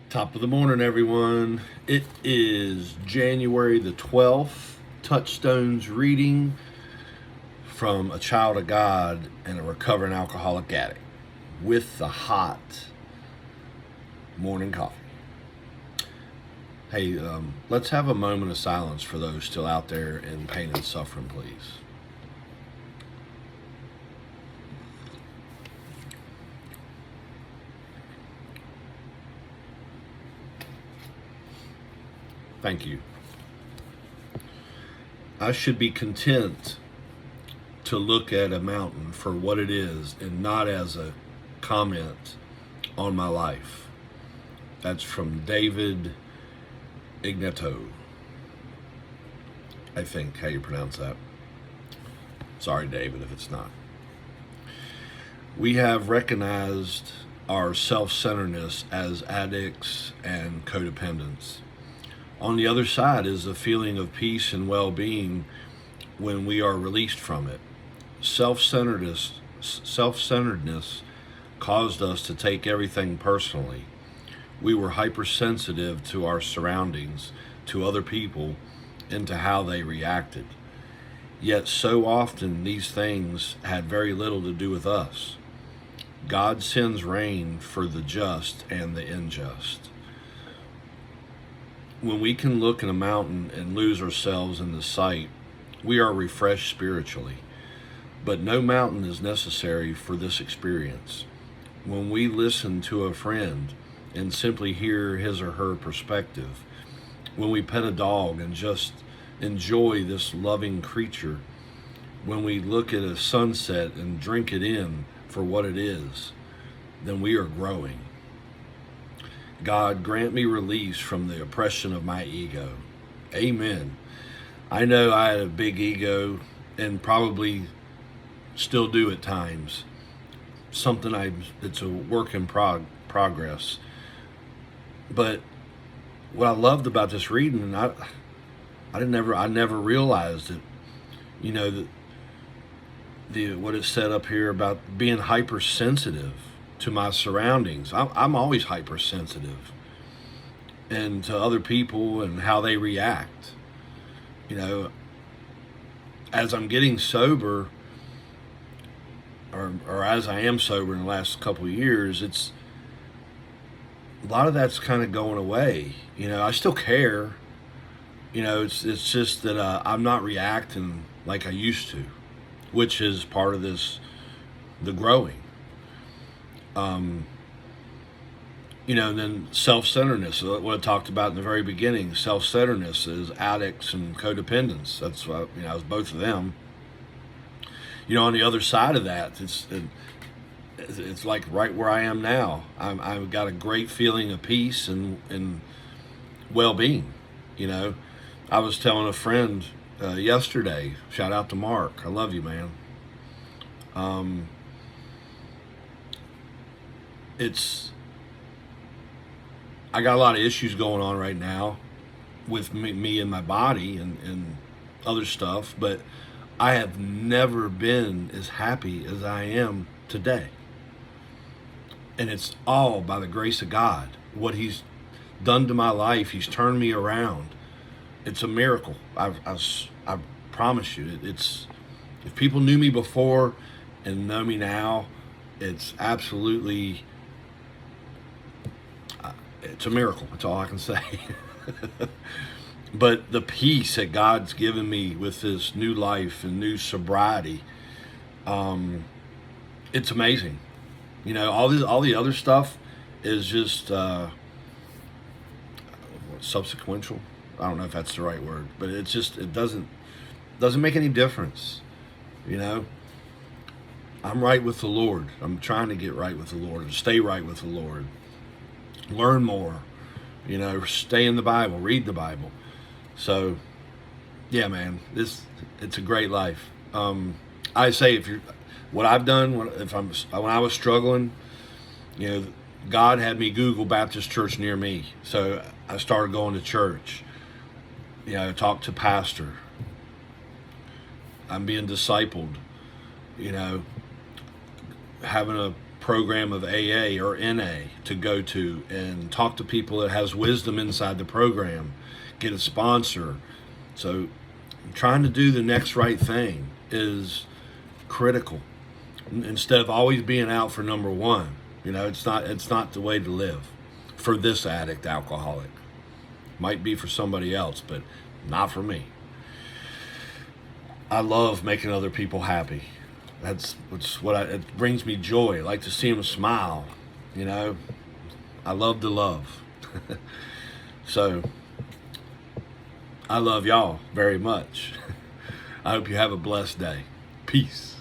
Top of the morning, everyone. It is January the 12th. Touchstones reading from a child of God and a recovering alcoholic addict with the hot morning coffee. Hey, let's have a moment of silence for those still out there in pain and suffering, please. Thank you. I should be content to look at a mountain for what it is and not as a comment on my life. That's from David Ignato, I think how you pronounce that. Sorry, David, if it's not. We have recognized our self-centeredness as addicts and codependents. On the other side is a feeling of peace and well-being when we are released from it. Self-centeredness caused us to take everything personally. We were hypersensitive to our surroundings, to other people, and to how they reacted. Yet so often these things had very little to do with us. God sends rain for the just and the unjust. When we can look at a mountain and lose ourselves in the sight, we are refreshed spiritually. But no mountain is necessary for this experience. When we listen to a friend and simply hear his or her perspective, when we pet a dog and just enjoy this loving creature, when we look at a sunset and drink it in for what it is, then we are growing. God, grant me release from the oppression of my ego. Amen. I know I had a big ego and probably still do at times. It's a work in progress. But what I loved about this reading, I never realized it. You know, what it said up here about being hypersensitive to my surroundings. I'm always hypersensitive, and to other people and how they react. You know, as I'm getting sober, or as I am sober in the last couple of years, it's a lot of that's kind of going away. You know, I still care. You know, it's just that I'm not reacting like I used to, which is part of the growing. You know, and then self-centeredness, what I talked about in the very beginning. Self-centeredness is addicts and codependents. That's what, you know, it's both of them. You know, on the other side of that, it's like right where I am now. I've got a great feeling of peace and well-being. You know, I was telling a friend yesterday, shout out to Mark, I love you, man. I got a lot of issues going on right now with me and my body and other stuff, but I have never been as happy as I am today. And it's all by the grace of God. What He's done to my life, He's turned me around. It's a miracle. I promise you. It's if people knew me before and know me now, it's absolutely, it's a miracle. That's all I can say. But the peace that God's given me with this new life and new sobriety, it's amazing. You know, all the other stuff is just subsequential. I don't know if that's the right word, but it doesn't make any difference. You know, I'm right with the Lord. I'm trying to get right with the Lord and stay right with the Lord. Learn more. You know, stay in the Bible, read the Bible. So, yeah, man, it's a great life. I say what I've done when I was struggling, you know, God had me Google Baptist church near me, so I started going to church. You know, talk to pastor. I'm being discipled. You know, having a program of AA or NA to go to and talk to people that has wisdom inside the program, get a sponsor. So trying to do the next right thing is critical instead of always being out for number one. You know, it's not the way to live for this addict alcoholic. Might be for somebody else, but not for me. I love making other people happy. That's it brings me joy. I like to see them smile. You know, I love to love. So I love y'all very much. I hope you have a blessed day. Peace.